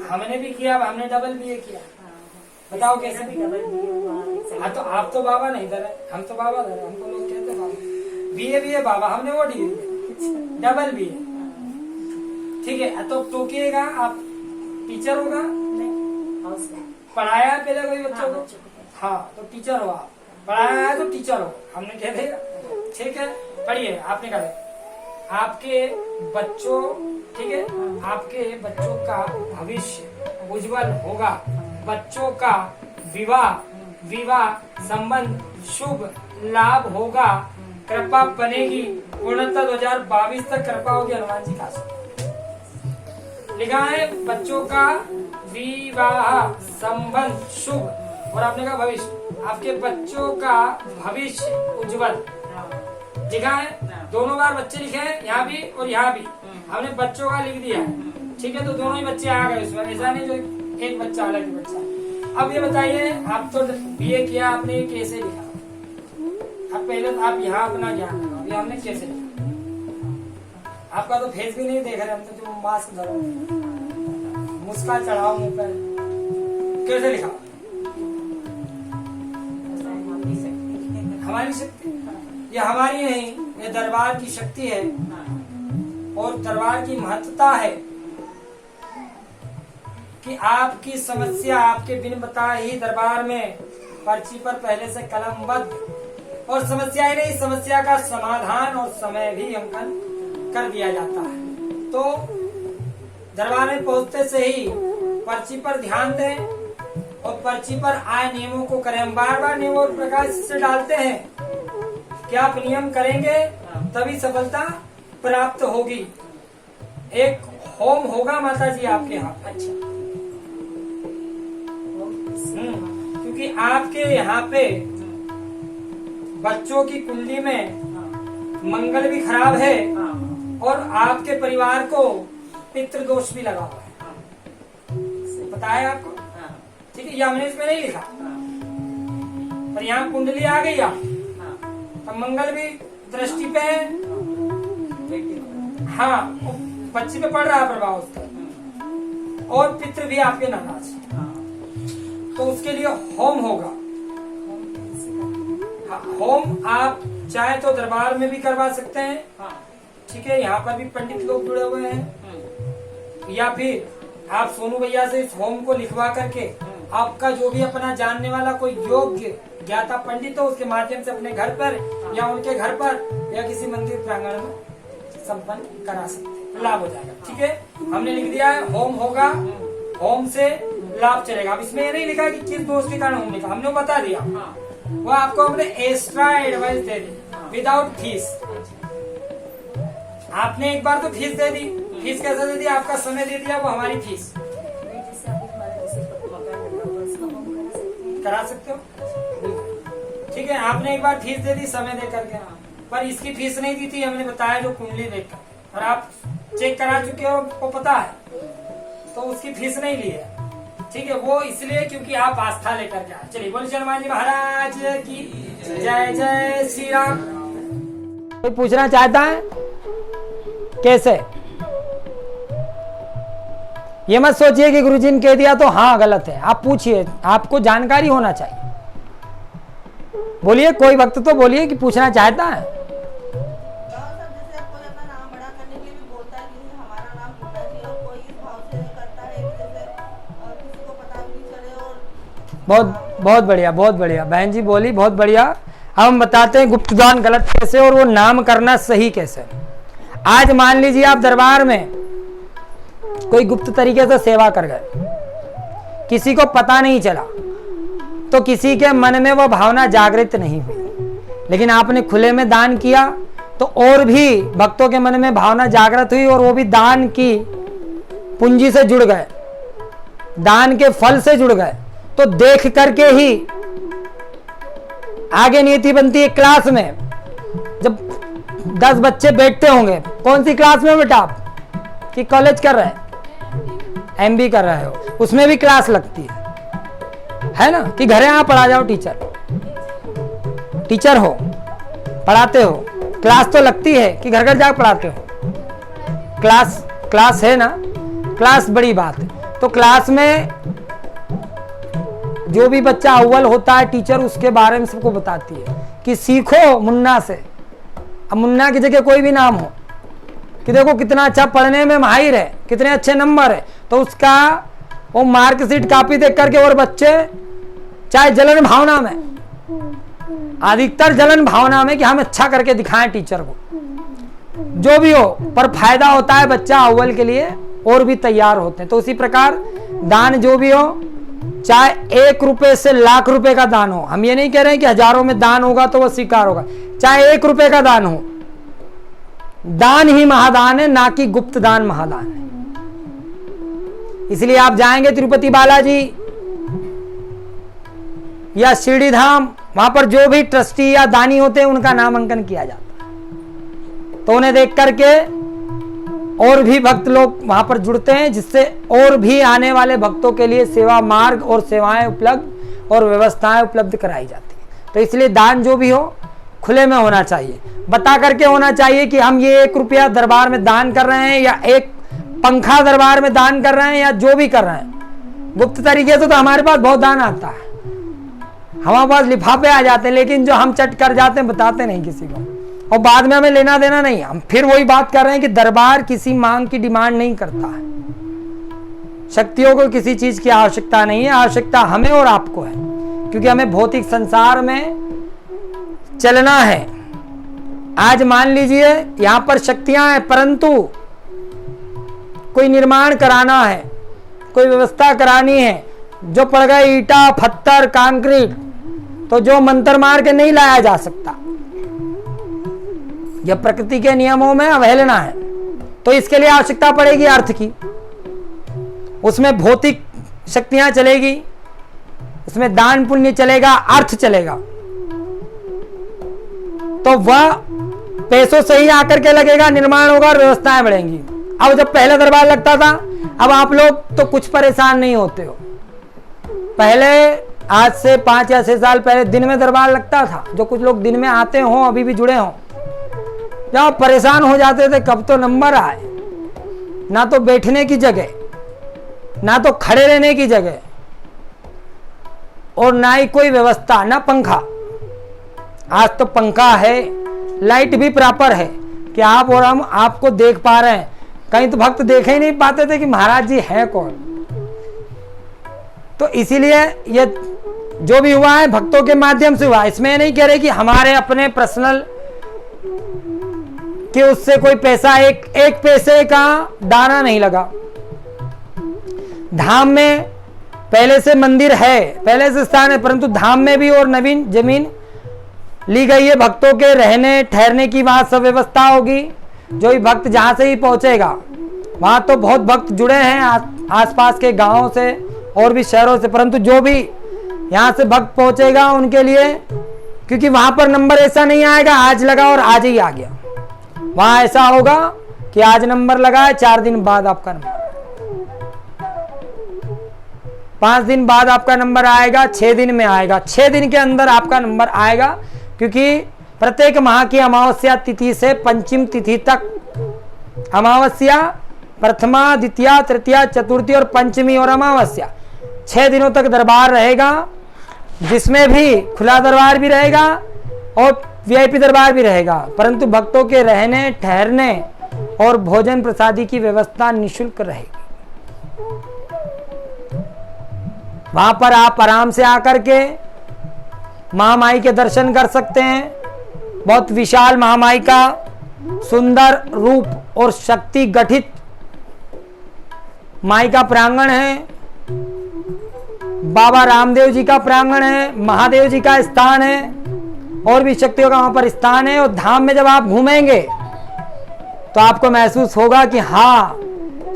हमने भी किया, हमने डबल बीए किया। बताओ कैसे? हाँ तो आप तो बाबा नहीं धरे, हम तो बाबा धरे, हमको लोग कहते बाबा। बीए बाबा, हमने वो डिग्री डबल बीए। ठीक है, तो टोकिएगा आप, टीचर होगा? पढ़ाया पहले कोई बच्चों को? हाँ, तो टीचर हो आप, पढ़ाया है तो टीचर हो, हमने कह देगा। ठीक है, पढ़िए, आपने कहा आपके बच्चों, ठीक है, आपके बच्चों का भविष्य उज्जवल होगा, बच्चों का विवाह संबंध शुभ लाभ होगा, कृपा बनेगी पूर्णतः 2022 तक कृपा होगी हनुमान जी का। लिखा है बच्चों का विवाह संबंध शुभ, और आपने कहा भविष्य, आपके बच्चों का भविष्य उज्जवल। लिखा है दोनों बार बच्चे लिखे हैं, यहाँ भी और यहाँ भी हमने बच्चों का लिख दिया है। ठीक है, तो दोनों ही बच्चे आ गए उसमें, ऐसा नहीं जो एक बच्चा अलग ही बच्चा। अब ये बताइए, आप तो बीए किया, आपने कैसे लिखा? अब पहले तो आप यहाँ अपना ज्ञान लगाओ, ये हमने कैसे लिखा? आपका तो फेस भी नहीं देख रहे हम, तो जो मास्क धरो, मुस्कान चढ़ाओ मुंह पर, कैसे लिखा? हमारी शक्ति, ये हमारी नहीं, ये दरबार की शक्ति है, और दरबार की महत्वता है कि आपकी समस्या आपके बिन बताए ही दरबार में पर्ची पर पहले से कलमबद्ध, और समस्या ही नहीं, समस्या का समाधान और समय भी अंकन कर दिया जाता है। तो दरबार में पहुंचते से ही पर्ची पर ध्यान दें और पर्ची पर आए नियमों को करें। हम बार बार नियमों प्रकाश से डालते हैं कि आप नियम करेंगे तभी सफलता प्राप्त होगी। एक होम होगा माता जी आपके यहाँ। अच्छा, क्योंकि आपके यहाँ पे बच्चों की कुंडली में मंगल भी खराब है और आपके परिवार को पितृदोष भी लगा हुआ है, पता है आपको? ठीक है, ये हमने इसमें नहीं लिखा, पर यहाँ कुंडली आ गई आप, अब मंगल भी दृष्टि पे है, हाँ, बच्चे पे पड़ रहा प्रभाव उसका, और पितृ भी आपके नाराज, तो उसके लिए होम होगा। हाँ, होम आप चाहे तो दरबार में भी करवा सकते हैं, ठीक है, यहाँ पर भी पंडित लोग जुड़े हुए हैं, या फिर आप सोनू भैया से इस होम को लिखवा करके आपका जो भी अपना जानने वाला कोई योग्य ज्ञाता पंडित हो उसके माध्यम से अपने घर पर या उनके घर पर या किसी मंदिर प्रांगण में संपन्न करा सकते हैं, लाभ हो जाएगा। ठीक है, हमने लिख दिया है होम होगा, होम से लाभ चलेगा। अब इसमें ये नहीं लिखा कि किस दोष के कारण होम लिखा, हमने बता दिया, वो आपको हमने एक्स्ट्रा एडवाइस दे दी विदाउट फीस। आपने एक बार तो फीस दे दी, फीस कैसे दे दी? आपका समय दे दिया, वो हमारी फीस करा सकते हो। ठीक है, आपने एक बार फीस दे दी समय दे करके, पर इसकी फीस नहीं दी थी, हमने बताया जो कुंडली देखकर, और आप चेक करा चुके हो, वो पता है, तो उसकी फीस नहीं ली है। ठीक है, वो इसलिए क्योंकि आप आस्था लेकर के आए। चलिए बोलिए हनुमान जी महाराज की जय। जय श्री राम। कोई पूछना चाहता है? कैसे? ये मत सोचिए कि गुरुजी ने कह दिया तो हाँ गलत है, आप पूछिए, आपको जानकारी होना चाहिए। बोलिए, कोई वक्त तो बोलिए कि पूछना चाहता है। बहुत बढ़िया, बहुत बढ़िया बहन जी बोली, बहुत बढ़िया। अब हम बताते हैं गुप्तदान गलत कैसे और वो नाम करना सही कैसे। आज मान लीजिए आप दरबार में कोई गुप्त तरीके से सेवा कर गए, किसी को पता नहीं चला, तो किसी के मन में वो भावना जागृत नहीं हुई, लेकिन आपने खुले में दान किया तो और भी भक्तों के मन में भावना जागृत हुई और वो भी दान की पूंजी से जुड़ गए, दान के फल से जुड़ गए। तो देख करके ही आगे नीति बनती है। क्लास में जब 10 बच्चे बैठते होंगे, कौन सी क्लास में बेटा आप, कि कॉलेज कर रहे हैं, MB कर रहे हो, उसमें भी क्लास लगती है ना, कि घरे यहाँ पढ़ा जाओ, टीचर हो, पढ़ाते हो, क्लास तो लगती है कि घर घर जाकर पढ़ाते हो। क्लास है ना, क्लास बड़ी बात है। तो क्लास में जो भी बच्चा अव्वल होता है टीचर उसके बारे में सबको बताती है कि सीखो मुन्ना से। अब मुन्ना की जगह कोई भी नाम हो कि देखो कितना अच्छा पढ़ने में माहिर है, कितने अच्छे नंबर है, तो उसका वो मार्कशीट कॉपी देख करके और बच्चे चाहे जलन भावना में, अधिकतर जलन भावना में कि हम अच्छा करके दिखाएं टीचर को, जो भी हो, पर फायदा होता है बच्चा अव्वल के लिए और भी तैयार होते हैं। तो उसी प्रकार दान जो भी हो, चाहे 1 रुपए से लाख रुपए का दान हो, हम ये नहीं कह रहे हैं कि हजारों में दान होगा तो वह स्वीकार होगा, चाहे 1 रुपए का दान हो, दान ही महादान है, ना कि गुप्त दान महादान है। इसलिए आप जाएंगे तिरुपति बालाजी या शिरडी धाम, वहां पर जो भी ट्रस्टी या दानी होते हैं उनका नामांकन किया जाता है, तो उन्हें देख करके और भी भक्त लोग वहां पर जुड़ते हैं, जिससे और भी आने वाले भक्तों के लिए सेवा मार्ग और सेवाएं उपलब्ध और व्यवस्थाएं उपलब्ध कराई जाती है। तो इसलिए दान जो भी हो खुले में होना चाहिए, बता करके होना चाहिए कि हम ये 1 रुपया दरबार में दान कर रहे हैं या 1 पंखा दरबार में दान कर रहे हैं या जो भी कर रहे हैं। गुप्त तरीके से तो हमारे पास बहुत दान आता है, हमारे पास लिफाफे आ जाते हैं, लेकिन जो हम चट कर जाते हैं बताते नहीं किसी को, और बाद में हमें लेना देना नहीं। हम फिर वही बात कर रहे हैं कि दरबार किसी मांग की डिमांड नहीं करता है, शक्तियों को किसी चीज की आवश्यकता नहीं है, आवश्यकता हमें और आपको है, क्योंकि हमें भौतिक संसार में चलना है। आज मान लीजिए यहां पर शक्तियां हैं, परंतु कोई निर्माण कराना है, कोई व्यवस्था करानी है, जो पड़ गए ईटा पत्थर कंक्रीट, तो जो मंत्र मार के नहीं लाया जा सकता, यह प्रकृति के नियमों में अवहेलना है। तो इसके लिए आवश्यकता पड़ेगी अर्थ की, उसमें भौतिक शक्तियां चलेगी, उसमें दान पुण्य चलेगा, अर्थ चलेगा, तो वह पैसों से ही आकर के लगेगा, निर्माण होगा और व्यवस्थाएं बढ़ेंगी। अब जब पहले दरबार लगता था, अब आप लोग तो कुछ परेशान नहीं होते हो। पहले आज से 5 या 6 साल पहले दिन में दरबार लगता था, जो कुछ लोग दिन में आते हो अभी भी जुड़े हो, जब परेशान हो जाते थे कब तो नंबर आए, ना तो बैठने की जगह, ना तो खड़े रहने की जगह, और ना ही कोई व्यवस्था, ना पंखा। आज तो पंखा है, लाइट भी प्रॉपर है कि आप और हम आपको देख पा रहे हैं। कहीं तो भक्त देख ही नहीं पाते थे कि महाराज जी हैं कौन। तो इसीलिए ये जो भी हुआ है भक्तों के माध्यम से हुआ। इसमें नहीं कह रहे कि हमारे अपने पर्सनल कि उससे कोई पैसा एक पैसे का दाना नहीं लगा। धाम में पहले से मंदिर है, पहले से स्थान है, परंतु धाम में भी और नवीन जमीन ली गई है भक्तों के रहने ठहरने की, वहां सब व्यवस्था होगी। जो भी भक्त जहां से ही पहुंचेगा, वहां तो बहुत भक्त जुड़े हैं आसपास के गांवों से और भी शहरों से, परंतु जो भी यहां से भक्त पहुंचेगा उनके लिए, क्योंकि वहां पर नंबर ऐसा नहीं आएगा आज लगा और आज ही आ गया। वहां ऐसा होगा कि आज नंबर लगा है, 4 दिन बाद आपका नंबर, 5 दिन बाद आपका नंबर आएगा, 6 दिन में आएगा, 6 दिन के अंदर आपका नंबर आएगा। क्योंकि प्रत्येक माह की अमावस्या तिथि से पंचम तिथि तक, अमावस्या प्रथमा द्वितीया तृतीया चतुर्थी और पंचमी और अमावस्या 6 दिनों तक दरबार रहेगा, जिसमें भी खुला दरबार भी रहेगा और वीआईपी दरबार भी रहेगा, परंतु भक्तों के रहने ठहरने और भोजन प्रसादी की व्यवस्था निःशुल्क रहेगी। वहां पर आप आराम से आकर के महामाई के दर्शन कर सकते हैं। बहुत विशाल महामाई का सुंदर रूप और शक्ति गठित माई का प्रांगण है, बाबा रामदेव जी का प्रांगण है, महादेव जी का स्थान है और भी शक्तियों का वहां पर स्थान है। और धाम में जब आप घूमेंगे तो आपको महसूस होगा कि हाँ,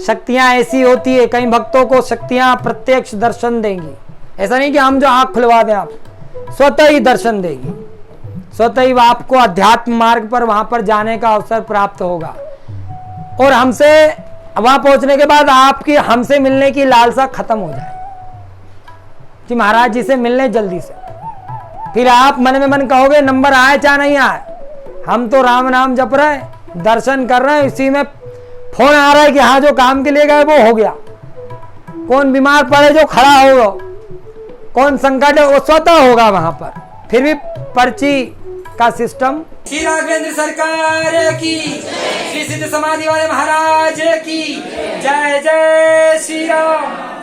शक्तियां ऐसी होती है। कई भक्तों को शक्तियां प्रत्यक्ष दर्शन देंगी, ऐसा नहीं कि हम जो आंख खुलवा दें, आप स्वतः ही दर्शन देगी, स्वतः ही आपको अध्यात्म मार्ग पर वहां पर जाने का अवसर प्राप्त होगा। और हमसे वहां पहुंचने के बाद आपकी हमसे मिलने की लालसा खत्म हो जाए कि महाराज जी से मिलने जल्दी से। फिर आप मन में मन कहोगे नंबर आए चाहे नहीं आए, हम तो राम नाम जप रहे हैं, दर्शन कर रहे हैं, इसी में फोन आ रहा है कि हाँ जो काम के लिए गए वो हो गया। कौन बीमार पड़े जो खड़ा होगा, कौन संकट है वो स्वतः होगा वहां पर। फिर भी पर्ची का सिस्टम। श्री राघवेंद्र सरकार की, श्री सिद्ध समाधि वाले महाराज की जय। जय श्री राम।